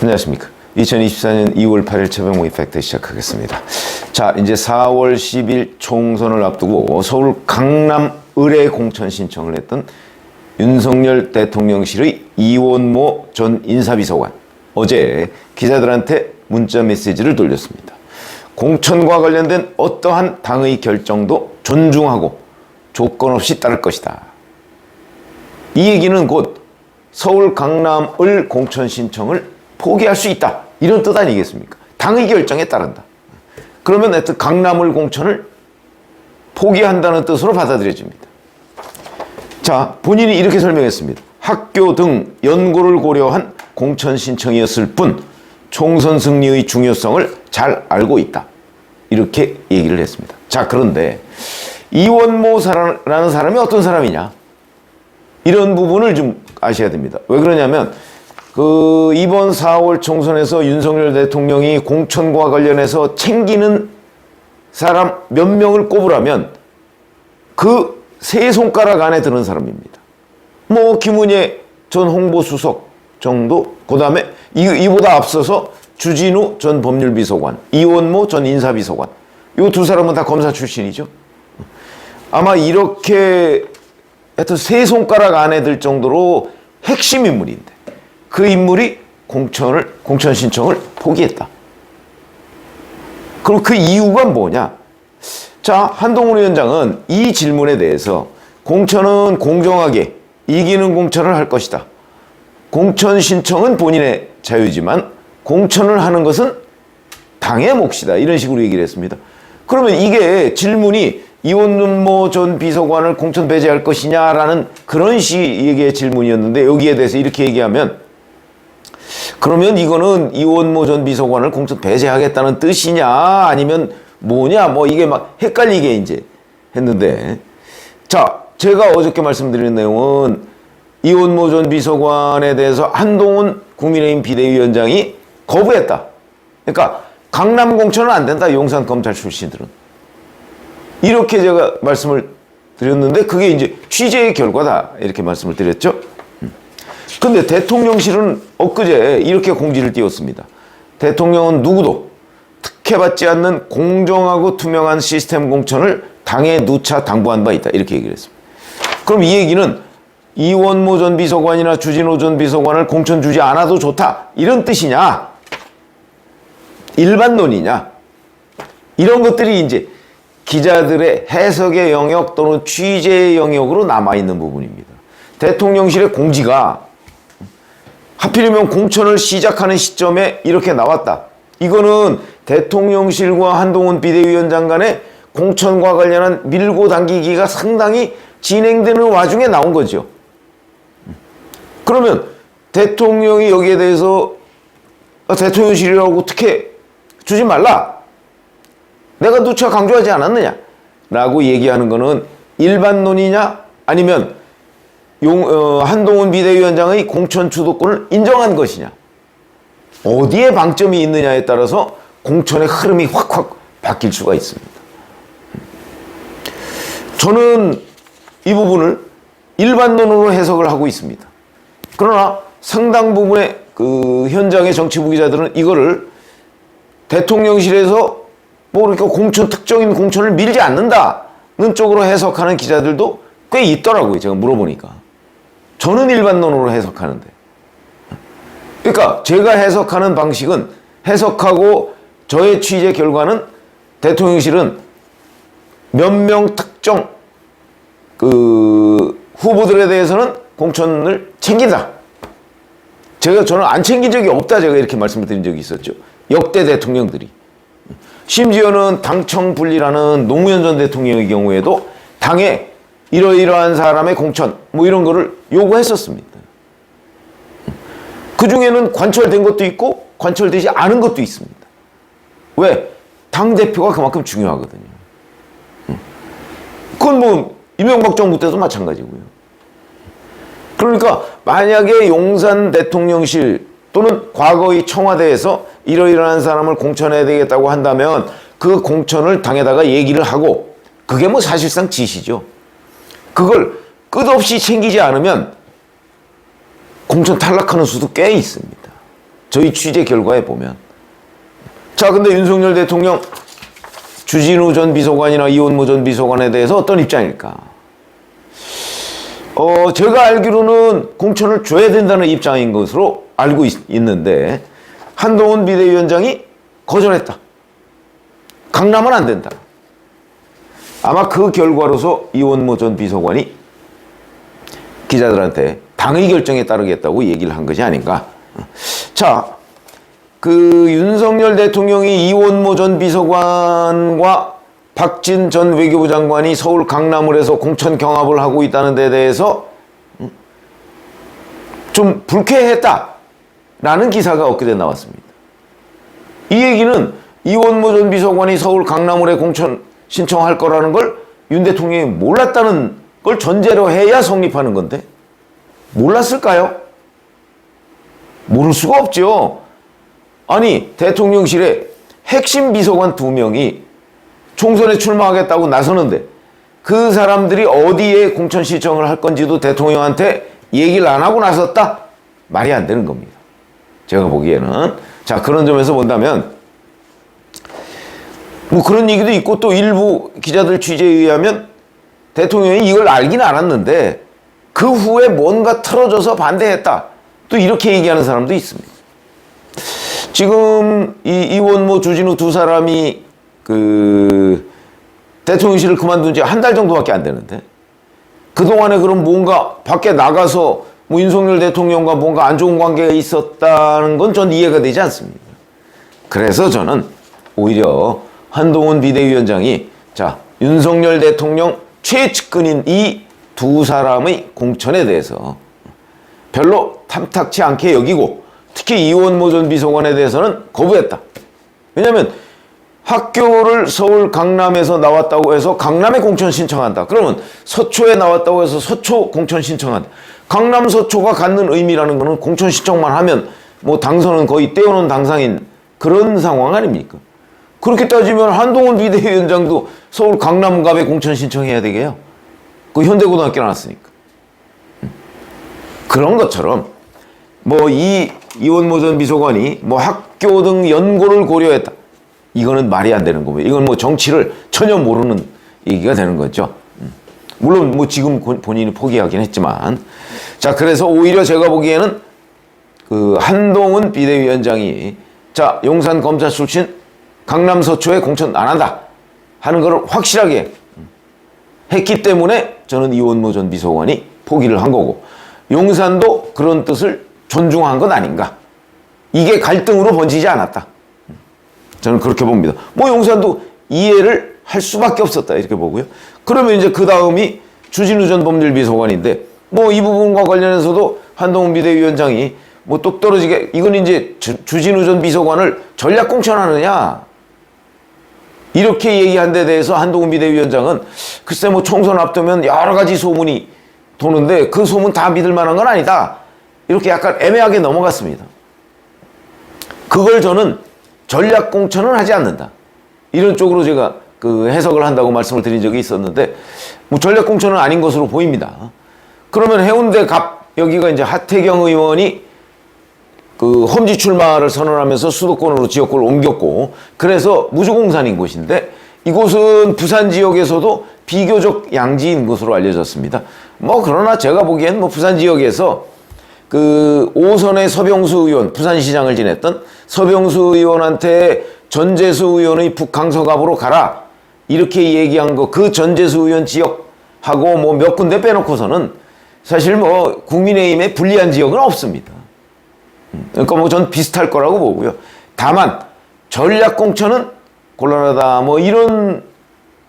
안녕하십니까. 2024년 2월 8일 최병호 이펙트 시작하겠습니다. 자, 이제 4월 10일 총선을 앞두고 서울 강남 의뢰 공천 신청을 했던 윤석열 대통령실의 이원모 전 인사비서관, 어제 기자들한테 문자 메시지를 돌렸습니다. 공천과 관련된 어떠한 당의 결정도 존중하고 조건 없이 따를 것이다. 이 얘기는 곧 서울 강남을 공천 신청을 포기할 수 있다, 이런 뜻 아니겠습니까? 당의 결정에 따른다. 그러면 하여튼 강남을 공천을 포기한다는 뜻으로 받아들여집니다. 자, 본인이 이렇게 설명했습니다. 학교 등 연고를 고려한 공천 신청이었을 뿐 총선 승리의 중요성을 잘 알고 있다, 이렇게 얘기를 했습니다. 자, 그런데 이원모라는 사람이 어떤 사람이냐, 이런 부분을 좀 아셔야 됩니다. 왜 그러냐면 이번 4월 총선에서 윤석열 대통령이 공천과 관련해서 챙기는 사람 몇 명을 꼽으라면 그 세 손가락 안에 드는 사람입니다. 뭐 김은혜 전 홍보수석 정도, 그 다음에 이보다 앞서서 주진우 전 법률비서관, 이원모 전 인사비서관, 이 두 사람은 다 검사 출신이죠. 아마 이렇게 하여튼 세 손가락 안에 들 정도로 핵심 인물인데 그 인물이 공천 신청을 포기했다. 그럼 그 이유가 뭐냐? 자, 한동훈 위원장은 이 질문에 대해서 공천은 공정하게 이기는 공천을 할 것이다. 공천 신청은 본인의 자유지만 공천을 하는 것은 당의 몫이다, 이런 식으로 얘기를 했습니다. 그러면 이게 질문이 이원모 전 비서관을 공천 배제할 것이냐라는 그런 식의 질문이었는데, 여기에 대해서 이렇게 얘기하면 그러면 이거는 이원모 전 비서관을 공천 배제하겠다는 뜻이냐 아니면 뭐냐, 뭐 이게 막 헷갈리게 이제 했는데, 자, 제가 어저께 말씀드린 내용은 이원모 전 비서관에 대해서 한동훈 국민의힘 비대위원장이 거부했다. 그러니까 강남 공천은 안 된다, 용산 검찰 출신들은. 이렇게 제가 말씀을 드렸는데 그게 이제 취재의 결과다, 이렇게 말씀을 드렸죠. 근데 대통령실은 엊그제 이렇게 공지를 띄웠습니다. 대통령은 누구도 특혜받지 않는 공정하고 투명한 시스템 공천을 당에 누차 당부한 바 있다, 이렇게 얘기를 했습니다. 그럼 이 얘기는 이원모 전 비서관이나 주진우 전 비서관을 공천 주지 않아도 좋다, 이런 뜻이냐, 일반론이냐, 이런 것들이 이제 기자들의 해석의 영역 또는 취재의 영역으로 남아있는 부분입니다. 대통령실의 공지가 하필이면 공천을 시작하는 시점에 이렇게 나왔다. 이거는 대통령실과 한동훈 비대위원장 간의 공천과 관련한 밀고 당기기가 상당히 진행되는 와중에 나온 거죠. 그러면 대통령이 여기에 대해서 대통령실이라고 특혜 주지 말라, 내가 누차 강조하지 않았느냐 라고 얘기하는 거는 일반론이냐 아니면 한동훈 비대위원장의 공천 주도권을 인정한 것이냐, 어디에 방점이 있느냐에 따라서 공천의 흐름이 확확 바뀔 수가 있습니다. 저는 이 부분을 일반론으로 해석을 하고 있습니다. 그러나 상당 부분의 현장의 정치부 기자들은 이거를 대통령실에서 뭐 그러니까 특정인 공천을 밀지 않는다는 쪽으로 해석하는 기자들도 꽤 있더라고요, 제가 물어보니까. 저는 일반론으로 해석하는데. 그러니까 제가 해석하는 방식은, 해석하고 저의 취재 결과는 대통령실은 몇 명 특정 후보들에 대해서는 공천을 챙긴다. 저는 안 챙긴 적이 없다, 제가 이렇게 말씀을 드린 적이 있었죠. 역대 대통령들이. 심지어는 당청분리라는 노무현 전 대통령의 경우에도 당에 이러이러한 사람의 공천 뭐 이런 거를 요구했었습니다. 그 중에는 관철된 것도 있고 관철되지 않은 것도 있습니다. 왜? 당대표가 그만큼 중요하거든요. 그건 뭐 이명박 정부 때도 마찬가지고요. 그러니까 만약에 용산 대통령실 또는 과거의 청와대에서 이러이러한 사람을 공천해야 되겠다고 한다면 그 공천을 당에다가 얘기를 하고, 그게 뭐 사실상 지시죠. 그걸 끝없이 챙기지 않으면 공천 탈락하는 수도 꽤 있습니다. 저희 취재 결과에 보면. 자, 근데 윤석열 대통령 주진우 전 비서관이나 이원모 전 비서관에 대해서 어떤 입장일까? 제가 알기로는 공천을 줘야 된다는 입장인 것으로 알고 있는데 한동훈 비대위원장이 거절했다. 강남은 안 된다. 아마 그 결과로서 이원모 전 비서관이 기자들한테 당의 결정에 따르겠다고 얘기를 한 것이 아닌가. 자, 그 윤석열 대통령이 이원모 전 비서관과 박진 전 외교부 장관이 서울 강남을 해서 공천 경합을 하고 있다는 데 대해서 좀 불쾌했다라는 기사가 엊그제 나왔습니다. 이 얘기는 이원모 전 비서관이 서울 강남을에 공천 신청할 거라는 걸 윤 대통령이 몰랐다는 걸 전제로 해야 성립하는 건데 몰랐을까요? 모를 수가 없죠. 아니, 대통령실에 핵심 비서관 2명이 총선에 출마하겠다고 나서는데 그 사람들이 어디에 공천 신청을 할 건지도 대통령한테 얘기를 안 하고 나섰다? 말이 안 되는 겁니다. 제가 보기에는. 자, 그런 점에서 본다면 뭐 그런 얘기도 있고 또 일부 기자들 취재에 의하면 대통령이 이걸 알긴 알았는데 그 후에 뭔가 틀어져서 반대했다. 또 이렇게 얘기하는 사람도 있습니다. 지금 이원모 주진우 두 사람이 그 대통령실을 그만둔 지 한 달 정도밖에 안 되는데 그동안에 그럼 뭔가 밖에 나가서 뭐 윤석열 대통령과 뭔가 안 좋은 관계가 있었다는 건 전 이해가 되지 않습니다. 그래서 저는 오히려 한동훈 비대위원장이 자, 윤석열 대통령 최측근인 이 두 사람의 공천에 대해서 별로 탐탁치 않게 여기고 특히 이원모 전 비서관에 대해서는 거부했다. 왜냐하면 학교를 서울 강남에서 나왔다고 해서 강남에 공천 신청한다. 그러면 서초에 나왔다고 해서 서초 공천 신청한다. 강남 서초가 갖는 의미라는 것은 공천 신청만 하면 뭐 당선은 거의 떼어놓은 당상인 그런 상황 아닙니까? 그렇게 따지면 한동훈 비대위원장도 서울 강남갑에 공천 신청해야 되게요. 그 현대고등학교 나왔으니까. 그런 것처럼 뭐 이원모 전 비서관이 뭐 학교 등 연고를 고려했다. 이거는 말이 안 되는 겁니다. 이건 뭐 정치를 전혀 모르는 얘기가 되는 거죠. 물론 뭐 지금 본인이 포기하긴 했지만. 자, 그래서 오히려 제가 보기에는 그 한동훈 비대위원장이 자, 용산 검사 출신 강남 서초에 공천 안 한다 하는 걸 확실하게 했기 때문에 저는 이원모 전 비서관이 포기를 한 거고 용산도 그런 뜻을 존중한 건 아닌가. 이게 갈등으로 번지지 않았다. 저는 그렇게 봅니다. 뭐 용산도 이해를 할 수밖에 없었다 이렇게 보고요. 그러면 이제 그 다음이 주진우 전 법률비서관인데 뭐 이 부분과 관련해서도 한동훈 비대위원장이 뭐 똑 떨어지게 이건 이제 주진우 전 비서관을 전략 공천하느냐 이렇게 얘기한 데 대해서 한동훈 비대위원장은 글쎄 뭐 총선 앞두면 여러 가지 소문이 도는데 그 소문 다 믿을 만한 건 아니다. 이렇게 약간 애매하게 넘어갔습니다. 그걸 저는 전략 공천은 하지 않는다. 이런 쪽으로 제가 그 해석을 한다고 말씀을 드린 적이 있었는데 뭐 전략 공천은 아닌 것으로 보입니다. 그러면 해운대 갑 여기가 이제 하태경 의원이 그 험지 출마를 선언하면서 수도권으로 지역구를 옮겼고 그래서 무주공산인 곳인데 이곳은 부산 지역에서도 비교적 양지인 것으로 알려졌습니다. 뭐 그러나 제가 보기엔 뭐 부산 지역에서 그 5선의 서병수 의원, 부산시장을 지냈던 서병수 의원한테 전재수 의원의 북강서갑으로 가라 이렇게 얘기한 거 그 전재수 의원 지역하고 뭐 몇 군데 빼놓고서는 사실 뭐 국민의힘에 불리한 지역은 없습니다. 그러니까 뭐 전 비슷할 거라고 보고요. 다만 전략 공천은 곤란하다 뭐 이런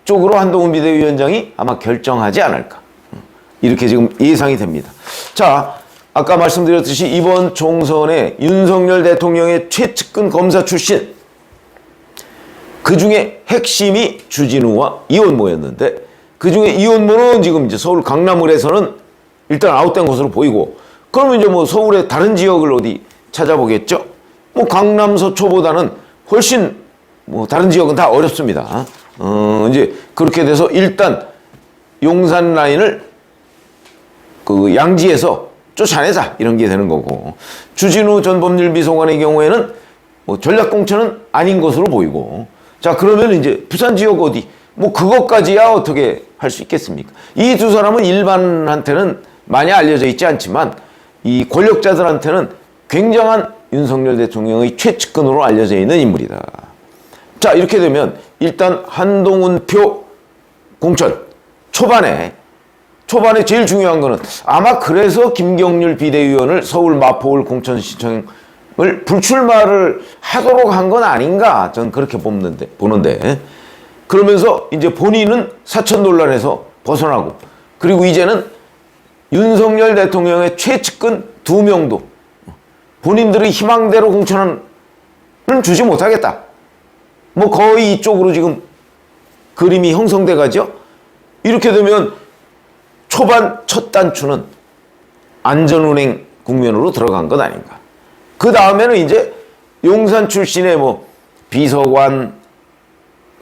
쪽으로 한동훈 비대위원장이 아마 결정하지 않을까 이렇게 지금 예상이 됩니다. 자, 아까 말씀드렸듯이 이번 총선에 윤석열 대통령의 최측근 검사 출신 그 중에 핵심이 주진우와 이원모였는데 그 중에 이원모는 지금 이제 서울 강남을에서는 일단 아웃된 것으로 보이고 그러면 이제 뭐 서울의 다른 지역을 어디 찾아보겠죠? 뭐 강남 서초보다는 훨씬 뭐 다른 지역은 다 어렵습니다. 이제 그렇게 돼서 일단 용산 라인을 그 양지에서 쫓아내자 이런 게 되는 거고, 주진우 전 법률비서관의 경우에는 뭐 전략공천은 아닌 것으로 보이고, 자 그러면 이제 부산 지역 어디 뭐 그것까지야 어떻게 할 수 있겠습니까? 이 두 사람은 일반한테는 많이 알려져 있지 않지만 이 권력자들한테는 굉장한 윤석열 대통령의 최측근으로 알려져 있는 인물이다. 자 이렇게 되면 일단 한동훈 표 공천 초반에 제일 중요한 거는 아마 그래서 김경률 비대위원을 서울 마포울 공천 신청을 불출마를 하도록 한 건 아닌가 저는 그렇게 보는데 그러면서 이제 본인은 사천 논란에서 벗어나고, 그리고 이제는 윤석열 대통령의 최측근 2명도 본인들의 희망대로 공천은 주지 못하겠다. 뭐 거의 이쪽으로 지금 그림이 형성돼 가죠. 이렇게 되면 초반 첫 단추는 안전운행 국면으로 들어간 것 아닌가. 그 다음에는 이제 용산 출신의 뭐 비서관,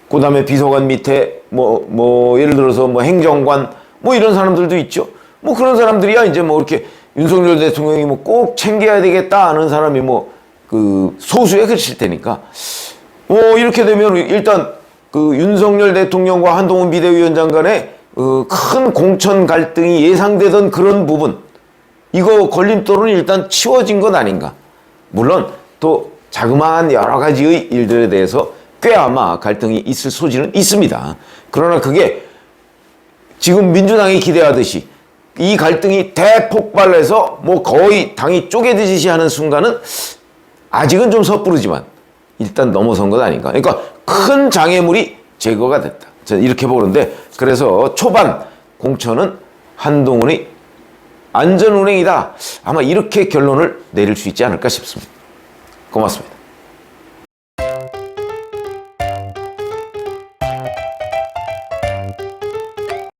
그 다음에 비서관 밑에 뭐 예를 들어서 뭐 행정관 뭐 이런 사람들도 있죠. 뭐 그런 사람들이야 이제 뭐 이렇게 윤석열 대통령이 뭐 꼭 챙겨야 되겠다 하는 사람이 뭐 그 소수에 그칠 테니까 이렇게 되면 일단 그 윤석열 대통령과 한동훈 비대위원장 간에 큰 공천 갈등이 예상되던 그런 부분, 이거 걸림돌은 일단 치워진 것 아닌가. 물론 또 자그마한 여러 가지의 일들에 대해서 꽤 아마 갈등이 있을 소지는 있습니다. 그러나 그게 지금 민주당이 기대하듯이 이 갈등이 대폭발해서 뭐 거의 당이 쪼개지듯이 하는 순간은 아직은 좀 섣부르지만 일단 넘어선 것 아닌가. 그러니까 큰 장애물이 제거가 됐다. 저는 이렇게 보는데, 그래서 초반 공천은 한동훈의 안전운행이다. 아마 이렇게 결론을 내릴 수 있지 않을까 싶습니다. 고맙습니다.